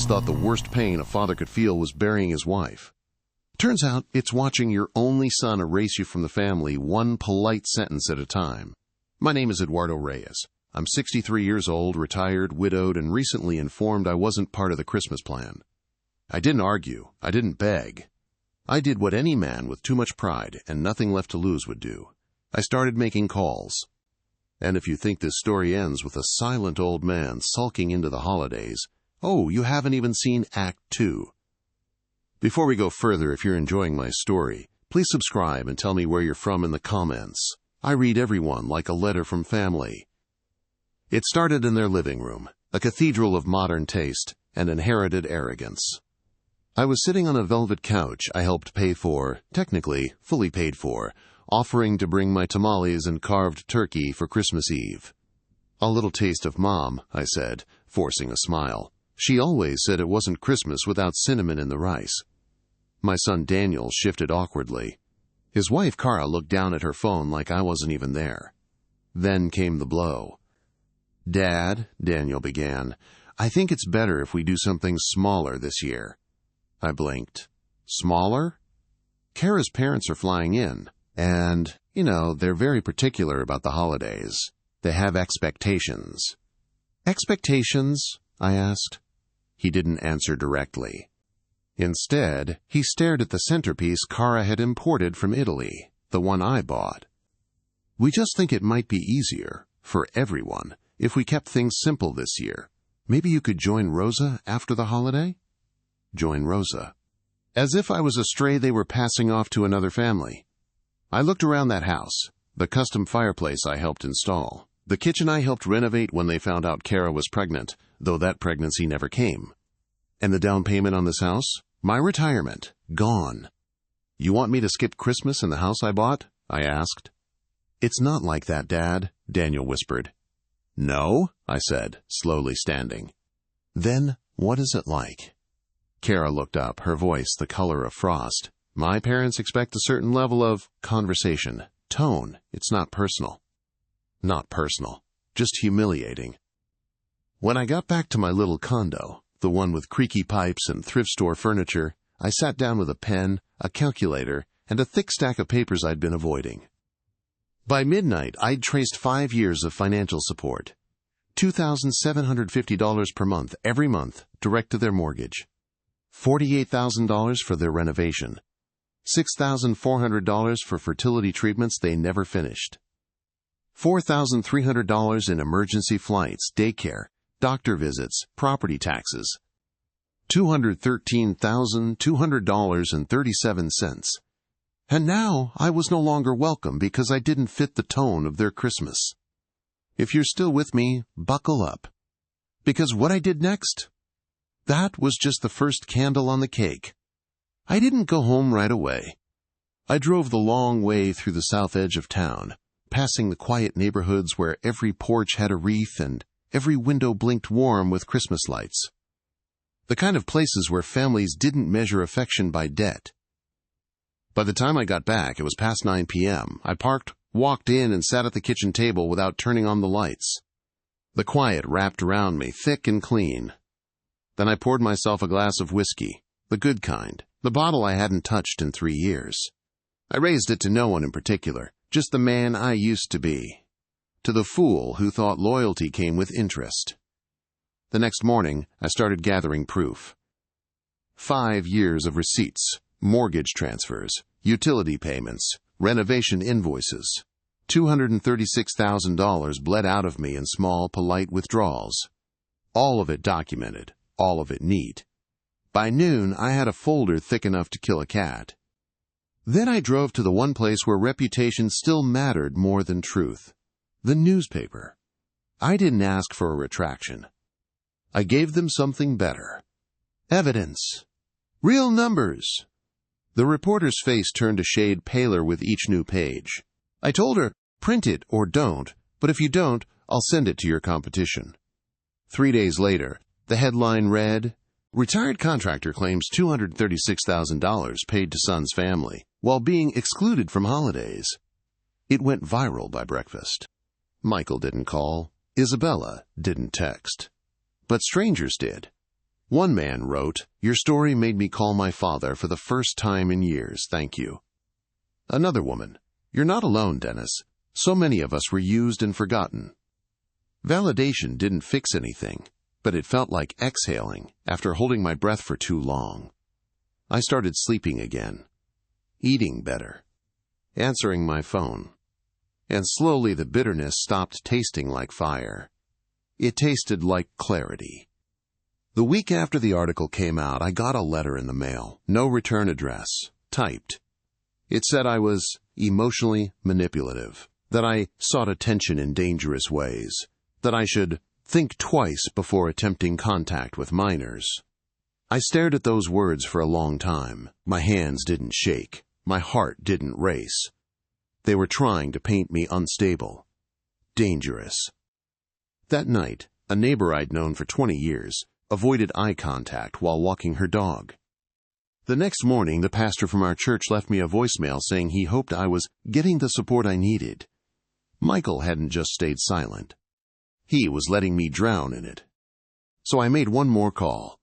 always thought the worst pain a father could feel was burying his wife. Turns out it's watching your only son erase you from the family one polite sentence at a time. My name is Eduardo Reyes. I'm 63 years old, retired, widowed, and recently informed I wasn't part of the Christmas plan. I didn't argue. I didn't beg. I did what any man with too much pride and nothing left to lose would do. I started making calls. And if you think this story ends with a silent old man sulking into the holidays, oh, you haven't even seen Act 2. Before we go further, if you're enjoying my story, please subscribe and tell me where you're from in the comments. I read everyone like a letter from family. It started in their living room, a cathedral of modern taste and inherited arrogance. I was sitting on a velvet couch I helped pay for, technically fully paid for, offering to bring my tamales and carved turkey for Christmas Eve. A little taste of Mom, I said, forcing a smile. She always said it wasn't Christmas without cinnamon in the rice. My son Daniel shifted awkwardly. His wife Cara looked down at her phone like I wasn't even there. Then came the blow. "Dad," Daniel began, "I think it's better if we do something smaller this year." I blinked. Smaller? Cara's parents are flying in, and, they're very particular about the holidays. They have expectations. Expectations? I asked. He didn't answer directly. Instead, he stared at the centerpiece Cara had imported from Italy, the one I bought. "We just think it might be easier, for everyone, if we kept things simple this year. Maybe you could join Rosa after the holiday?" Join Rosa. As if I was a stray they were passing off to another family. I looked around that house, the custom fireplace I helped install, the kitchen I helped renovate when they found out Cara was pregnant, though that pregnancy never came. And the down payment on this house? My retirement. Gone. "You want me to skip Christmas in the house I bought?" I asked. "It's not like that, Dad," Daniel whispered. "No?" I said, slowly standing. "Then what is it like?" Cara looked up, her voice the color of frost. "My parents expect a certain level of conversation. Tone. It's not personal." Not personal. Just humiliating. When I got back to my little condo, the one with creaky pipes and thrift store furniture, I sat down with a pen, a calculator, and a thick stack of papers I'd been avoiding. By midnight, I'd traced 5 years of financial support. $2,750 per month, every month, direct to their mortgage. $48,000 for their renovation. $6,400 for fertility treatments they never finished. $4,300 in emergency flights, daycare, doctor visits, property taxes. $213,200.37. And now I was no longer welcome because I didn't fit the tone of their Christmas. If you're still with me, buckle up. Because what I did next? That was just the first candle on the cake. I didn't go home right away. I drove the long way through the south edge of town, passing the quiet neighborhoods where every porch had a wreath and every window blinked warm with Christmas lights. The kind of places where families didn't measure affection by debt. By the time I got back, it was past 9 p.m. I parked, walked in, and sat at the kitchen table without turning on the lights. The quiet wrapped around me, thick and clean. Then I poured myself a glass of whiskey, the good kind, the bottle I hadn't touched in 3 years. I raised it to no one in particular, just the man I used to be. To the fool who thought loyalty came with interest. The next morning, I started gathering proof. 5 years of receipts, mortgage transfers, utility payments, renovation invoices. $236,000 bled out of me in small, polite withdrawals. All of it documented, all of it neat. By noon, I had a folder thick enough to kill a cat. Then I drove to the one place where reputation still mattered more than truth. The newspaper. I didn't ask for a retraction. I gave them something better. Evidence. Real numbers. The reporter's face turned a shade paler with each new page. I told her, print it or don't, but if you don't, I'll send it to your competition. 3 days later, the headline read, "Retired contractor claims $236,000 paid to son's family while being excluded from holidays." It went viral by breakfast. Michael didn't call. Isabella didn't text. But strangers did. One man wrote, "Your story made me call my father for the first time in years, thank you." Another woman, "You're not alone, Dennis. So many of us were used and forgotten." Validation didn't fix anything, but it felt like exhaling after holding my breath for too long. I started sleeping again, eating better, answering my phone, and slowly the bitterness stopped tasting like fire. It tasted like clarity. The week after the article came out, I got a letter in the mail, no return address, typed. It said I was emotionally manipulative, that I sought attention in dangerous ways, that I should think twice before attempting contact with minors. I stared at those words for a long time. My hands didn't shake. My heart didn't race. They were trying to paint me unstable, dangerous. That night, a neighbor I'd known for 20 years avoided eye contact while walking her dog. The next morning, the pastor from our church left me a voicemail saying he hoped I was getting the support I needed. Michael hadn't just stayed silent. He was letting me drown in it. So I made one more call.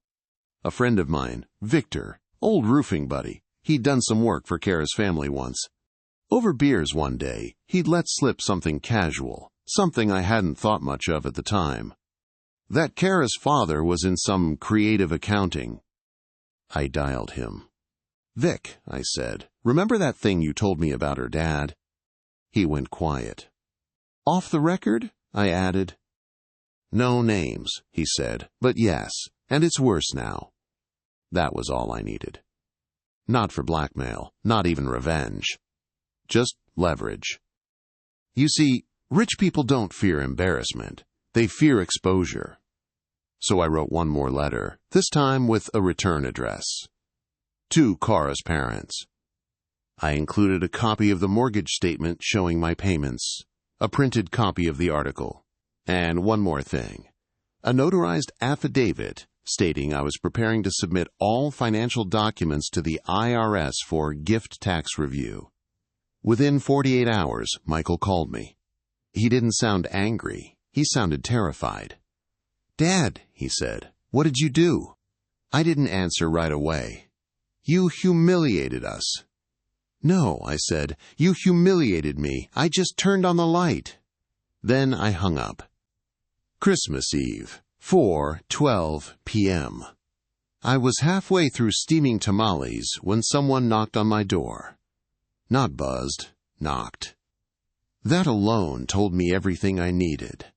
A friend of mine, Victor, old roofing buddy, he'd done some work for Kara's family once. Over beers one day, he'd let slip something casual, something I hadn't thought much of at the time. That Kara's father was in some creative accounting. I dialed him. "Vic," I said, "remember that thing you told me about her dad?" He went quiet. "Off the record?" I added. "No names," he said, "but yes, and it's worse now." That was all I needed. Not for blackmail, not even revenge. Just leverage. You see, rich people don't fear embarrassment. They fear exposure. So I wrote one more letter, this time with a return address. To Kara's parents. I included a copy of the mortgage statement showing my payments, a printed copy of the article, and one more thing, a notarized affidavit stating I was preparing to submit all financial documents to the IRS for gift tax review. Within 48 hours, Michael called me. He didn't sound angry. He sounded terrified. "Dad," he said, "what did you do?" I didn't answer right away. "You humiliated us." "No," I said, "you humiliated me. I just turned on the light." Then I hung up. Christmas Eve, 4:12 p.m. I was halfway through steaming tamales when someone knocked on my door. Not buzzed, knocked. That alone told me everything I needed.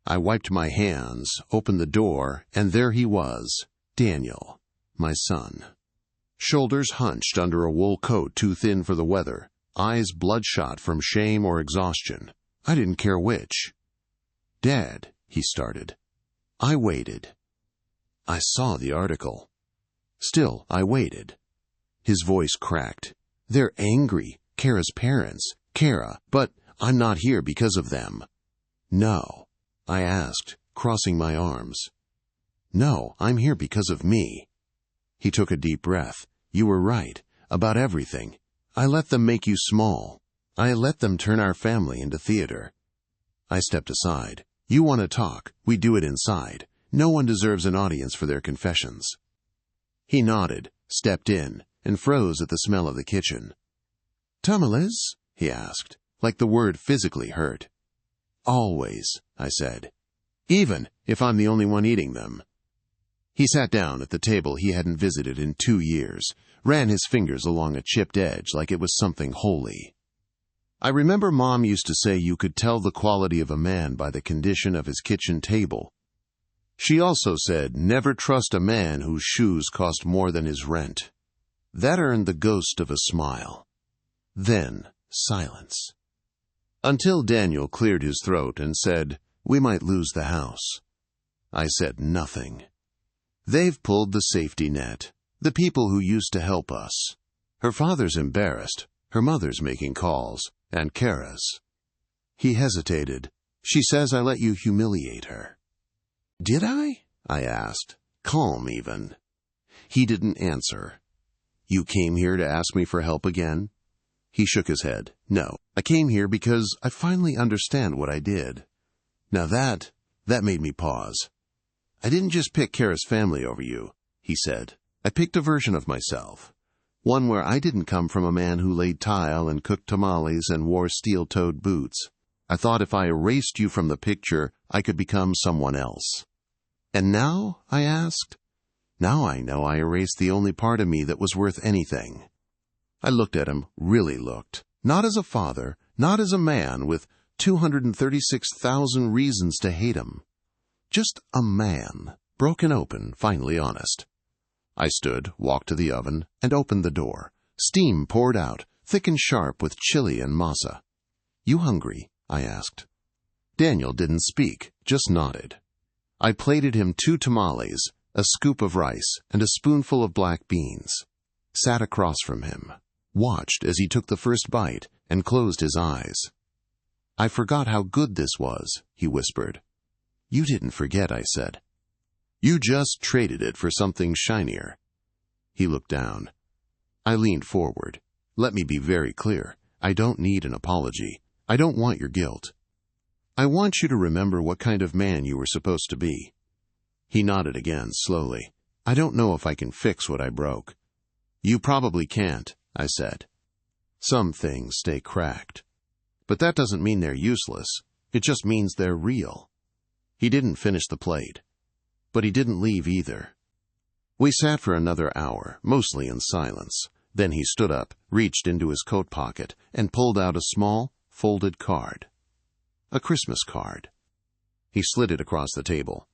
I wiped my hands, opened the door, and there he was, Daniel, my son. Shoulders hunched under a wool coat too thin for the weather, eyes bloodshot from shame or exhaustion. I didn't care which. "Dad," he started. I waited. I saw the article. Still, I waited. His voice cracked. "They're angry, Kara's parents, Kara, but I'm not here because of them." "No," I asked, crossing my arms. "No, I'm here because of me." He took a deep breath. "You were right, about everything. I let them make you small. I let them turn our family into theater." I stepped aside. "You want to talk, we do it inside. No one deserves an audience for their confessions." He nodded, stepped in, and froze at the smell of the kitchen. "Tamales?" he asked, like the word physically hurt. "Always," I said, "even if I'm the only one eating them." He sat down at the table he hadn't visited in 2 years, ran his fingers along a chipped edge like it was something holy. "I remember Mom used to say you could tell the quality of a man by the condition of his kitchen table. She also said never trust a man whose shoes cost more than his rent." That earned the ghost of a smile. Then silence. Until Daniel cleared his throat and said, "We might lose the house." I said nothing. "They've pulled the safety net, the people who used to help us. Her father's embarrassed, her mother's making calls, and Kara's." He hesitated. "She says I let you humiliate her." "Did I?" I asked, calm even. He didn't answer. "You came here to ask me for help again?" He shook his head. "No, I came here because I finally understand what I did." Now that made me pause. I didn't just pick Kara's family over you, he said. I picked a version of myself. One where I didn't come from a man who laid tile and cooked tamales and wore steel-toed boots. I thought if I erased you from the picture, I could become someone else. And now? I asked. Now I know I erased the only part of me that was worth anything. I looked at him, really looked. Not as a father, not as a man with 236,000 reasons to hate him. Just a man, broken open, finally honest. I stood, walked to the oven, and opened the door. Steam poured out, thick and sharp with chili and masa. "You hungry?" I asked. Daniel didn't speak, just nodded. I plated him 2 tamales, a scoop of rice, and a spoonful of black beans. Sat across from him, watched as he took the first bite, and closed his eyes. "I forgot how good this was," he whispered. "You didn't forget," I said. "You just traded it for something shinier." He looked down. I leaned forward. "Let me be very clear. I don't need an apology. I don't want your guilt. I want you to remember what kind of man you were supposed to be." He nodded again, slowly. "I don't know if I can fix what I broke." "You probably can't," I said. "Some things stay cracked. But that doesn't mean they're useless. It just means they're real." He didn't finish the plate. But he didn't leave either. We sat for another hour, mostly in silence. Then he stood up, reached into his coat pocket, and pulled out a small, folded card. A Christmas card. He slid it across the table.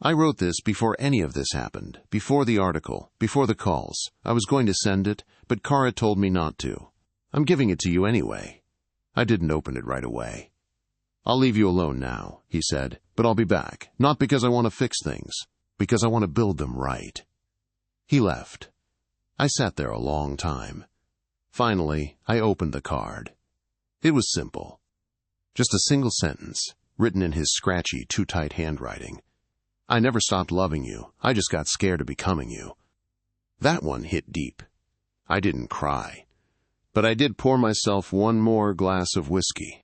"I wrote this before any of this happened, before the article, before the calls. I was going to send it, but Kara told me not to. I'm giving it to you anyway." I didn't open it right away. "I'll leave you alone now," he said, "but I'll be back, not because I want to fix things, because I want to build them right." He left. I sat there a long time. Finally, I opened the card. It was simple. Just a single sentence, written in his scratchy, too-tight handwriting. "I never stopped loving you. I just got scared of becoming you." That one hit deep. I didn't cry. But I did pour myself one more glass of whiskey.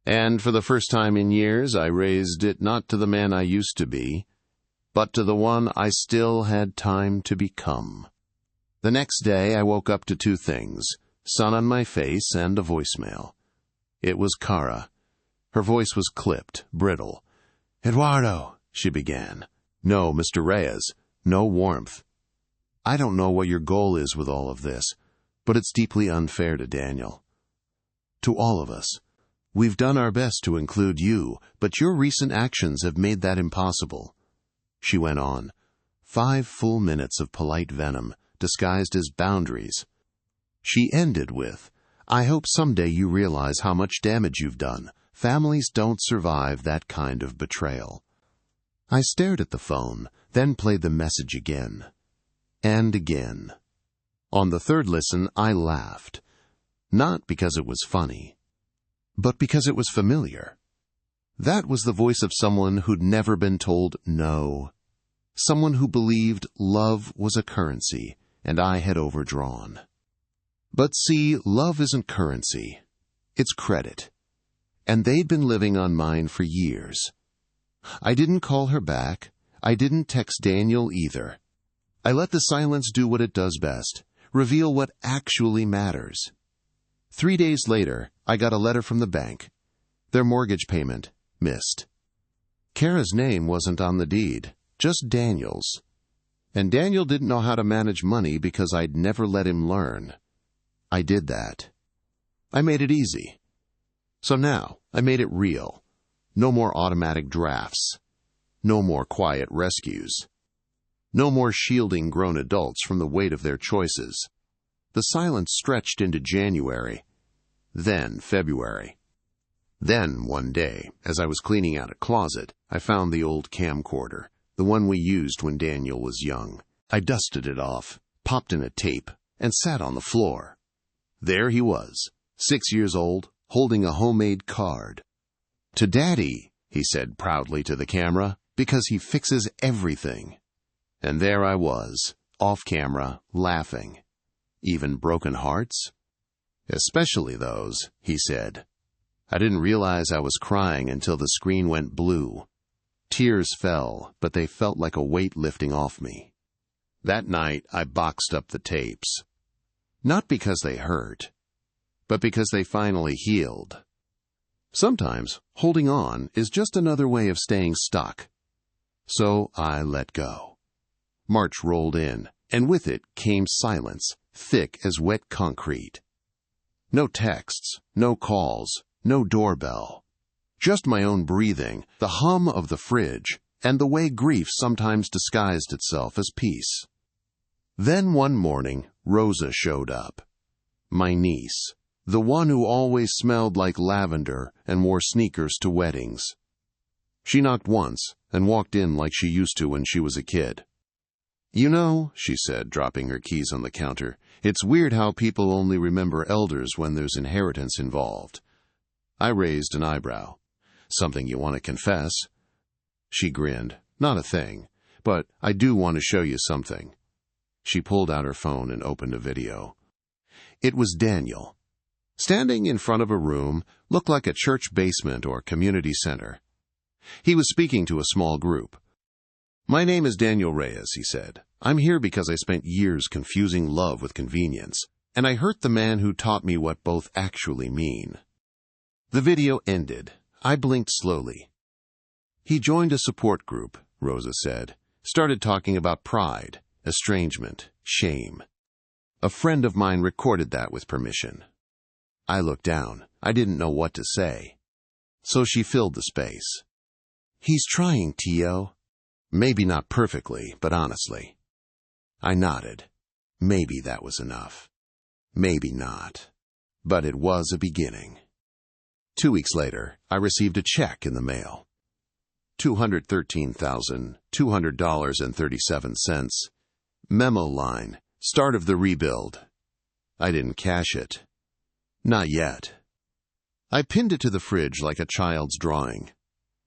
And for the first time in years, I raised it not to the man I used to be, but to the one I still had time to become. The next day, I woke up to 2 things, sun on my face and a voicemail. It was Kara. Her voice was clipped, brittle. "Eduardo," she began. "No, Mr. Reyes. No warmth. I don't know what your goal is with all of this, but it's deeply unfair to Daniel. To all of us. We've done our best to include you, but your recent actions have made that impossible." She went on. 5 full minutes of polite venom, disguised as boundaries. She ended with, "I hope someday you realize how much damage you've done. Families don't survive that kind of betrayal." I stared at the phone, then played the message again. And again. On the 3rd listen, I laughed. Not because it was funny, but because it was familiar. That was the voice of someone who'd never been told no. Someone who believed love was a currency, and I had overdrawn. But see, love isn't currency. It's credit. And they'd been living on mine for years. I didn't call her back. I didn't text Daniel either. I let the silence do what it does best, reveal what actually matters. 3 days later, I got a letter from the bank. Their mortgage payment missed. Kara's name wasn't on the deed, just Daniel's. And Daniel didn't know how to manage money because I'd never let him learn. I did that. I made it easy. So now, I made it real. No more automatic drafts. No more quiet rescues. No more shielding grown adults from the weight of their choices. The silence stretched into January, then February. Then, one day, as I was cleaning out a closet, I found the old camcorder, the one we used when Daniel was young. I dusted it off, popped in a tape, and sat on the floor. There he was, 6 years old, holding a homemade card. "To Daddy," he said proudly to the camera, "because he fixes everything." And there I was, off camera, laughing. "Even broken hearts?" "Especially those," he said. I didn't realize I was crying until the screen went blue. Tears fell, but they felt like a weight lifting off me. That night, I boxed up the tapes. Not because they hurt, but because they finally healed. Sometimes, holding on is just another way of staying stuck. So I let go. March rolled in, and with it came silence, thick as wet concrete. No texts, no calls, no doorbell. Just my own breathing, the hum of the fridge, and the way grief sometimes disguised itself as peace. Then one morning, Rosa showed up. My niece, the one who always smelled like lavender and wore sneakers to weddings. She knocked once and walked in like she used to when she was a kid. "You know," she said, dropping her keys on the counter, "it's weird how people only remember elders when there's inheritance involved." I raised an eyebrow. "Something you want to confess?" She grinned. "Not a thing, but I do want to show you something." She pulled out her phone and opened a video. It was Daniel. Standing in front of a room, looked like a church basement or community center. He was speaking to a small group. "My name is Daniel Reyes," he said. "I'm here because I spent years confusing love with convenience, and I hurt the man who taught me what both actually mean." The video ended. I blinked slowly. "He joined a support group," Rosa said. "Started talking about pride, estrangement, shame. A friend of mine recorded that with permission." I looked down. I didn't know what to say. So she filled the space. "He's trying, Tio." Maybe not perfectly, but honestly. I nodded. Maybe that was enough. Maybe not. But it was a beginning. 2 weeks later, I received a check in the mail. $213,200.37. Memo line, start of the rebuild. I didn't cash it. Not yet. I pinned it to the fridge like a child's drawing.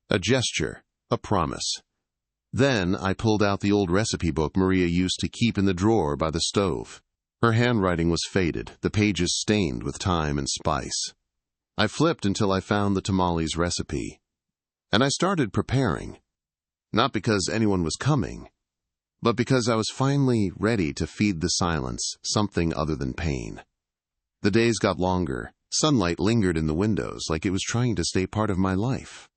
A gesture, a promise. Then I pulled out the old recipe book Maria used to keep in the drawer by the stove. Her handwriting was faded, the pages stained with time and spice. I flipped until I found the tamales recipe. And I started preparing. Not because anyone was coming, but because I was finally ready to feed the silence something other than pain. The days got longer. Sunlight lingered in the windows like it was trying to stay part of my life.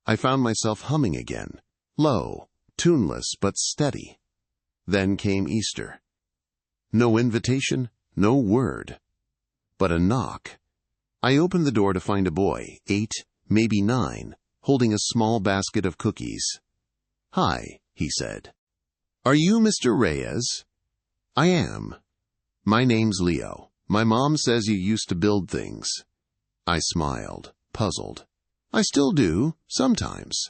I found myself humming again, low, tuneless but steady. Then came Easter. No invitation, no word. But a knock. I opened the door to find a boy, 8, maybe 9, holding a small basket of cookies. "Hi," he said. "Are you Mr. Reyes?" "I am." "My name's Leo. My mom says you used to build things." I smiled, puzzled. "I still do, sometimes."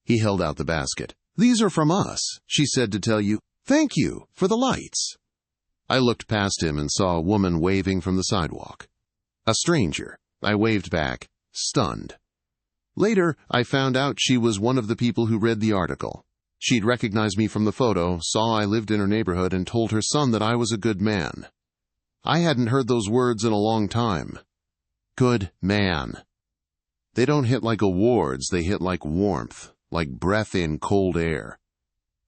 He held out the basket. "These are from us," she said to tell you. "Thank you for the lights." I looked past him and saw a woman waving from the sidewalk. A stranger. I waved back, stunned. Later, I found out she was one of the people who read the article. She'd recognized me from the photo, saw I lived in her neighborhood, and told her son that I was a good man. I hadn't heard those words in a long time. Good man. They don't hit like awards, they hit like warmth, like breath in cold air.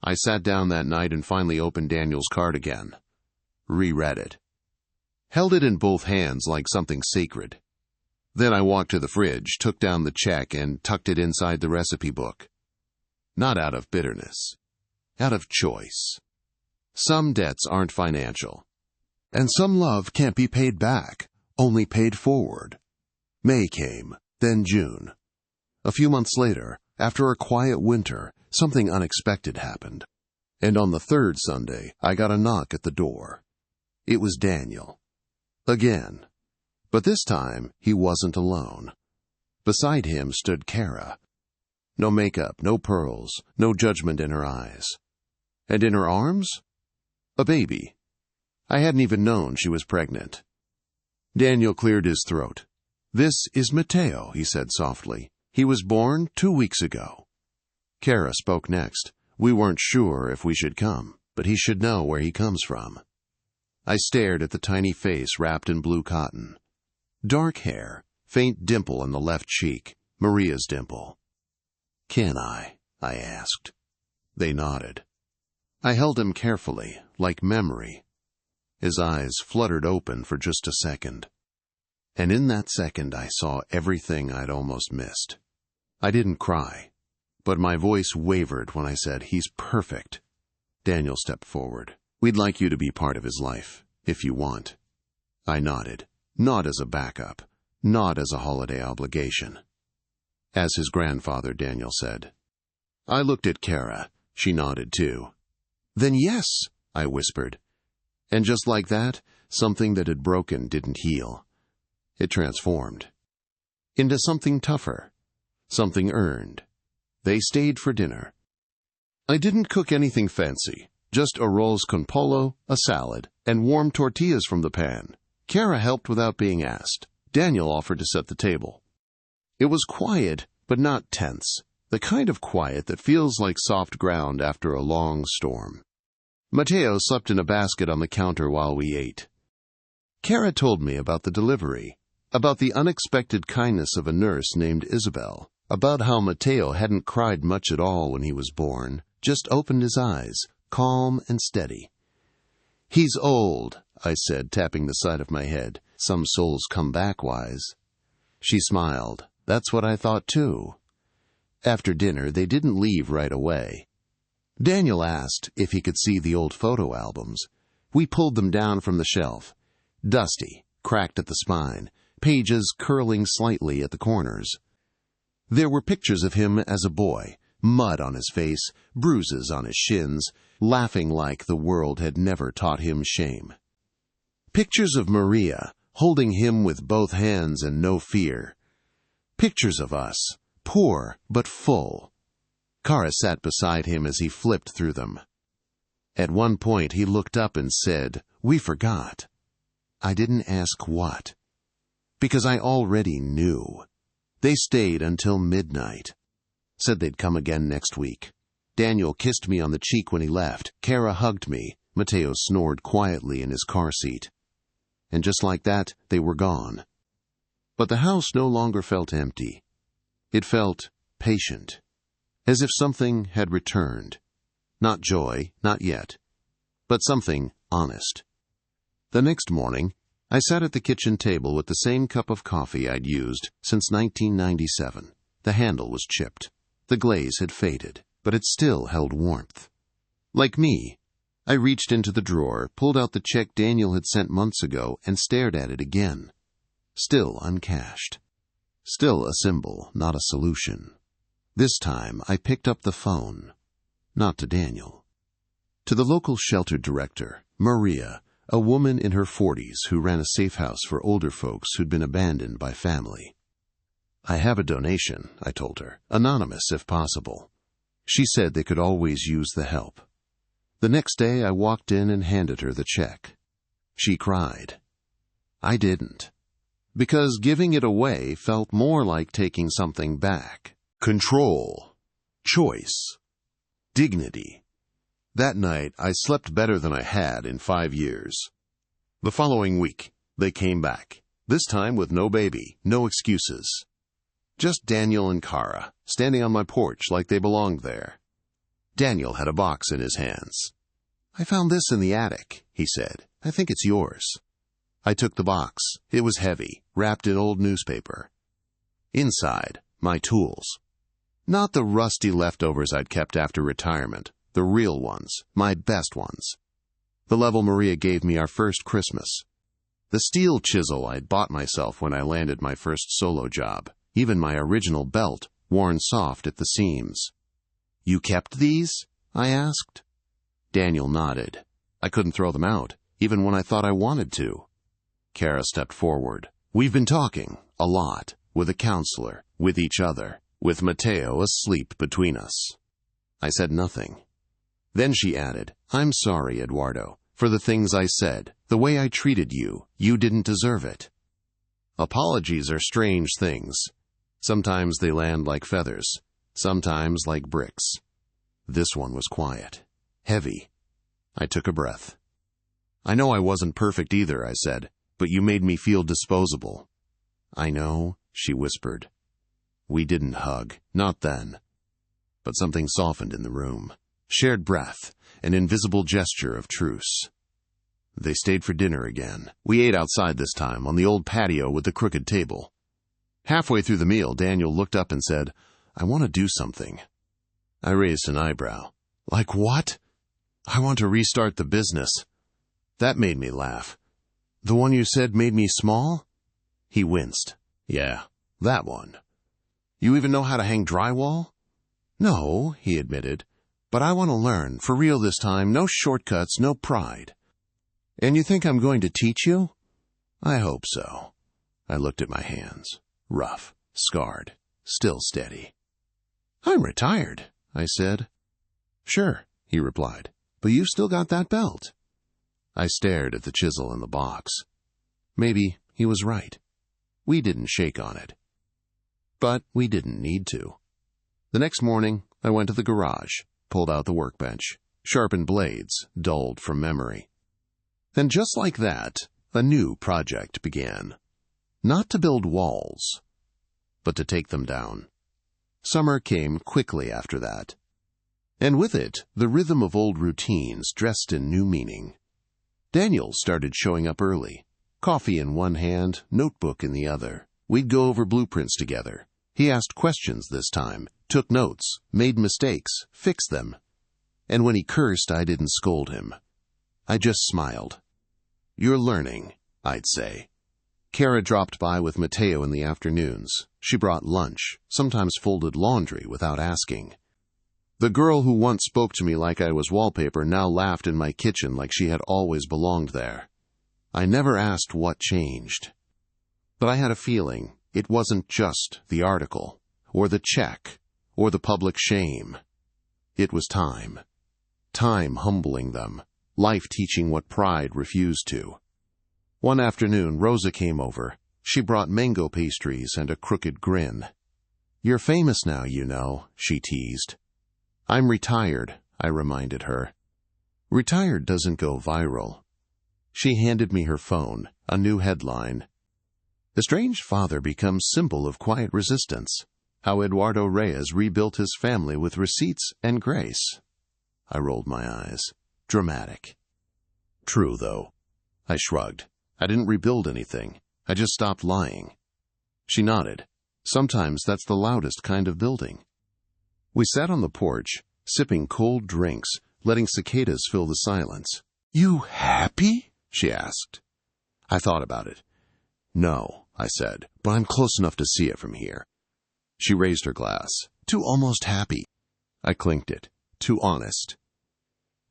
I sat down that night and finally opened Daniel's card again. Reread it. Held it in both hands like something sacred. Then I walked to the fridge, took down the check, and tucked it inside the recipe book. Not out of bitterness. Out of choice. Some debts aren't financial. And some love can't be paid back, only paid forward. May came, then June. A few months later, after a quiet winter, something unexpected happened. And on the third Sunday, I got a knock at the door. It was Daniel. Again. But this time, he wasn't alone. Beside him stood Kara. No makeup, no pearls, no judgment in her eyes. And in her arms? A baby. I hadn't even known she was pregnant. Daniel cleared his throat. "This is Mateo," he said softly. "He was born 2 weeks ago." Kara spoke next. "We weren't sure if we should come, but he should know where he comes from." I stared at the tiny face wrapped in blue cotton. Dark hair, faint dimple on the left cheek, Maria's dimple. Can I? I asked. They nodded. I held him carefully, like memory. His eyes fluttered open for just a second. And in that second I saw everything I'd almost missed. I didn't cry, but my voice wavered when I said, "He's perfect." Daniel stepped forward. "We'd like you to be part of his life, if you want." I nodded, not as a backup, not as a holiday obligation. As his grandfather, Daniel said. I looked at Kara. She nodded too. "Then yes," I whispered. And just like that, something that had broken didn't heal. It transformed into something tougher, something earned. They stayed for dinner. I didn't cook anything fancy, just arroz con pollo, a salad, and warm tortillas from the pan. Kara helped without being asked. Daniel offered to set the table. It was quiet, but not tense, the kind of quiet that feels like soft ground after a long storm. Mateo slept in a basket on the counter while we ate. Kara told me about the delivery, about the unexpected kindness of a nurse named Isabel, about how Mateo hadn't cried much at all when he was born, just opened his eyes, calm and steady. "He's old," I said, tapping the side of my head. "Some souls come back wise." She smiled. "That's what I thought too." After dinner, they didn't leave right away. Daniel asked if he could see the old photo albums. We pulled them down from the shelf. Dusty, cracked at the spine, pages curling slightly at the corners. There were pictures of him as a boy, mud on his face, bruises on his shins, laughing like the world had never taught him shame. Pictures of Maria, holding him with both hands and no fear. Pictures of us, poor but full. Kara sat beside him as he flipped through them. At one point he looked up and said, "We forgot." I didn't ask what, because I already knew. They stayed until midnight. Said they'd come again next week. Daniel kissed me on the cheek when he left. Kara hugged me. Mateo snored quietly in his car seat. And just like that, they were gone. But the house no longer felt empty. It felt patient, as if something had returned. Not joy, not yet, but something honest. The next morning, I sat at the kitchen table with the same cup of coffee I'd used since 1997. The handle was chipped. The glaze had faded, but it still held warmth. Like me, I reached into the drawer, pulled out the check Daniel had sent months ago, and stared at it again. Still uncashed. Still a symbol, not a solution. This time, I picked up the phone. Not to Daniel. To the local shelter director, Maria, a woman in her 40s who ran a safe house for older folks who'd been abandoned by family. "I have a donation," I told her, "anonymous if possible." She said they could always use the help. The next day I walked in and handed her the check. She cried. I didn't, because giving it away felt more like taking something back. Control, choice, dignity. That night I slept better than I had in 5 years. The following week, they came back, this time with no baby, no excuses. Just Daniel and Kara, standing on my porch like they belonged there. Daniel had a box in his hands. "I found this in the attic," he said. "I think it's yours." I took the box. It was heavy, wrapped in old newspaper. Inside, my tools. Not the rusty leftovers I'd kept after retirement, the real ones, my best ones. The level Maria gave me our first Christmas. The steel chisel I'd bought myself when I landed my first solo job. Even my original belt, worn soft at the seams. "You kept these?" I asked. Daniel nodded. "I couldn't throw them out, even when I thought I wanted to." Kara stepped forward. "We've been talking, a lot, with a counselor, with each other, with Mateo asleep between us." I said nothing. Then she added, "I'm sorry, Eduardo, for the things I said, the way I treated you. You didn't deserve it." Apologies are strange things. Sometimes they land like feathers, sometimes like bricks. This one was quiet, heavy. I took a breath. "I know I wasn't perfect either," I said, "but you made me feel disposable." "I know," she whispered. We didn't hug, not then. but something softened in the room. Shared breath, an invisible gesture of truce. They stayed for dinner again. We ate outside this time, on the old patio with the crooked table. Halfway through the meal, Daniel looked up and said, "I want to do something." I raised an eyebrow. "Like what?" "I want to restart the business." That made me laugh. "The one you said made me small?" He winced. "Yeah, that one." "You even know how to hang drywall?" "No," he admitted. "But I want to learn, for real this time, no shortcuts, no pride." "And you think I'm going to teach you?" "I hope so." I looked at my hands. Rough, scarred, still steady. "I'm retired," I said. "Sure," he replied, "but you've still got that belt." I stared at the chisel in the box. Maybe he was right. We didn't shake on it. But we didn't need to. The next morning, I went to the garage, pulled out the workbench, sharpened blades, dulled from memory. And just like that, a new project began. Not to build walls, but to take them down. Summer came quickly after that. And with it, the rhythm of old routines dressed in new meaning. Daniel started showing up early. Coffee in one hand, notebook in the other. We'd go over blueprints together. He asked questions this time, took notes, made mistakes, fixed them. And when he cursed, I didn't scold him. I just smiled. "You're learning," I'd say. Kara dropped by with Mateo in the afternoons. She brought lunch, sometimes folded laundry without asking. The girl who once spoke to me like I was wallpaper now laughed in my kitchen like she had always belonged there. I never asked what changed. But I had a feeling it wasn't just the article, or the check, or the public shame. It was time. Time humbling them, life teaching what pride refused to. One afternoon, Rosa came over. She brought mango pastries and a crooked grin. "You're famous now, you know," she teased. "I'm retired," I reminded her. "Retired doesn't go viral." She handed me her phone, a new headline. "Estranged father becomes symbol of quiet resistance. How Eduardo Reyes rebuilt his family with receipts and grace." I rolled my eyes. Dramatic. True, though. I shrugged. I didn't rebuild anything. I just stopped lying. She nodded. Sometimes that's the loudest kind of building. We sat on the porch, sipping cold drinks, letting cicadas fill the silence. "You happy?" she asked. I thought about it. "No," I said, "but I'm close enough to see it from here." She raised her glass. "Too almost happy." I clinked it. "Too honest."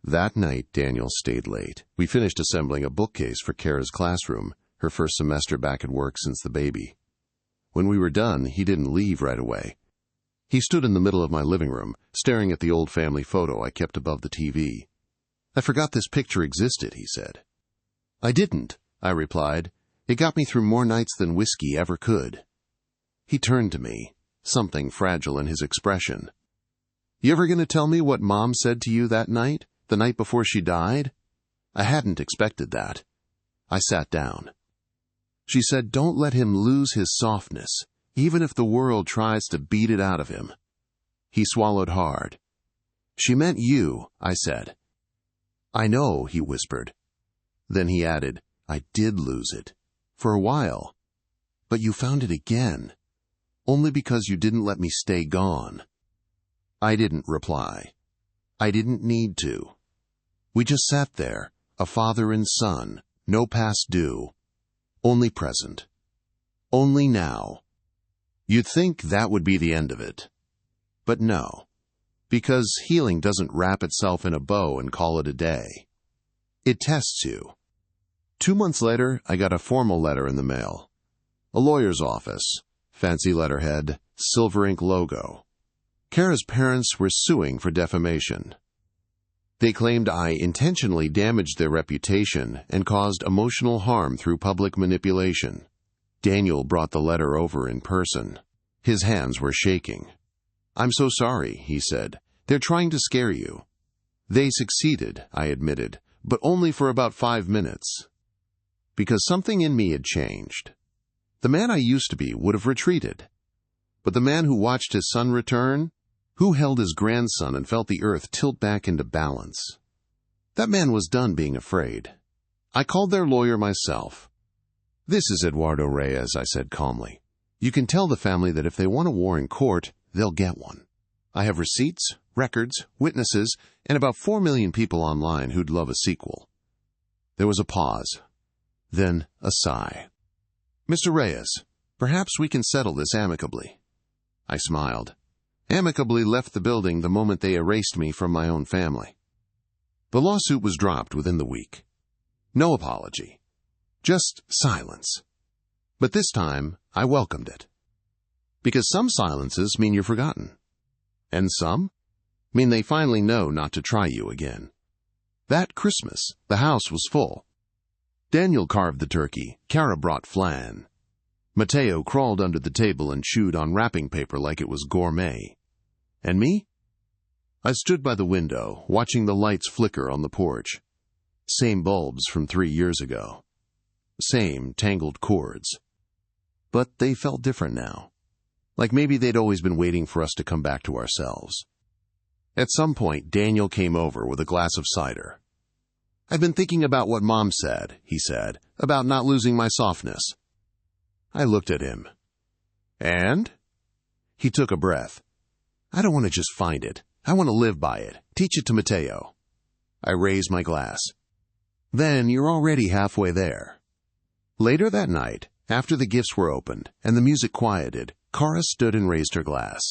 That night, Daniel stayed late. We finished assembling a bookcase for Kara's classroom, her first semester back at work since the baby. When we were done, he didn't leave right away. He stood in the middle of my living room, staring at the old family photo I kept above the TV. "I forgot this picture existed," he said. "I didn't," I replied. "It got me through more nights than whiskey ever could." He turned to me, something fragile in his expression. "You ever going to tell me what Mom said to you that night, the night before she died?" I hadn't expected that. I sat down. She said, "Don't let him lose his softness, even if the world tries to beat it out of him." He swallowed hard. "She meant you," I said. "I know," he whispered. Then he added, "I did lose it. For a while. But you found it again. Only because you didn't let me stay gone." I didn't reply. I didn't need to. We just sat there, a father and son, no past due. Only present. Only now. You'd think that would be the end of it. But no. Because healing doesn't wrap itself in a bow and call it a day. It tests you. 2 months later, I got a formal letter in the mail. A lawyer's office. Fancy letterhead, silver ink logo. Kara's parents were suing for defamation. They claimed I intentionally damaged their reputation and caused emotional harm through public manipulation. Daniel brought the letter over in person. His hands were shaking. "I'm so sorry," he said. "They're trying to scare you." They succeeded, I admitted, but only for about 5 minutes. Because something in me had changed. The man I used to be would have retreated. But the man who watched his son return, Who held his grandson and felt the earth tilt back into balance? That man was done being afraid. I called their lawyer myself. "This is Eduardo Reyes," I said calmly. "You can tell the family that if they want a war in court, they'll get one. I have receipts, records, witnesses, and about 4 million people online who'd love a sequel." There was a pause, then a sigh. "Mr. Reyes, perhaps we can settle this amicably." I smiled. Amicably left the building the moment they erased me from my own family. The lawsuit was dropped within the week. No apology. Just silence. But this time, I welcomed it. Because some silences mean you're forgotten. And some mean they finally know not to try you again. That Christmas, the house was full. Daniel carved the turkey, Kara brought flan. Mateo crawled under the table and chewed on wrapping paper like it was gourmet. And me? I stood by the window, watching the lights flicker on the porch. Same bulbs from 3 years ago. Same tangled cords. But they felt different now. Like maybe they'd always been waiting for us to come back to ourselves. At some point, Daniel came over with a glass of cider. "I've been thinking about what Mom said," he said, "about not losing my softness." I looked at him. "And?" He took a breath. "I don't want to just find it. I want to live by it. Teach it to Mateo." I raised my glass. "Then you're already halfway there." Later that night, after the gifts were opened and the music quieted, Kara stood and raised her glass.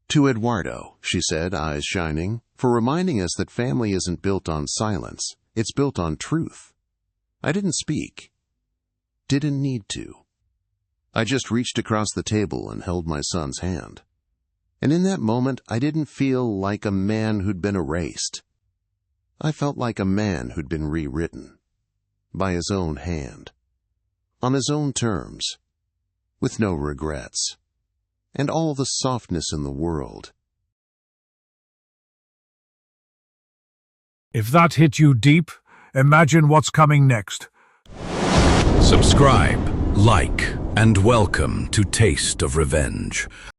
"To Eduardo," she said, eyes shining, "for reminding us that family isn't built on silence. It's built on truth." I didn't speak. Didn't need to. I just reached across the table and held my son's hand. And in that moment, I didn't feel like a man who'd been erased. I felt like a man who'd been rewritten. By his own hand. On his own terms. With no regrets. And all the softness in the world. If that hit you deep, imagine what's coming next. Subscribe, like, and welcome to Taste of Revenge.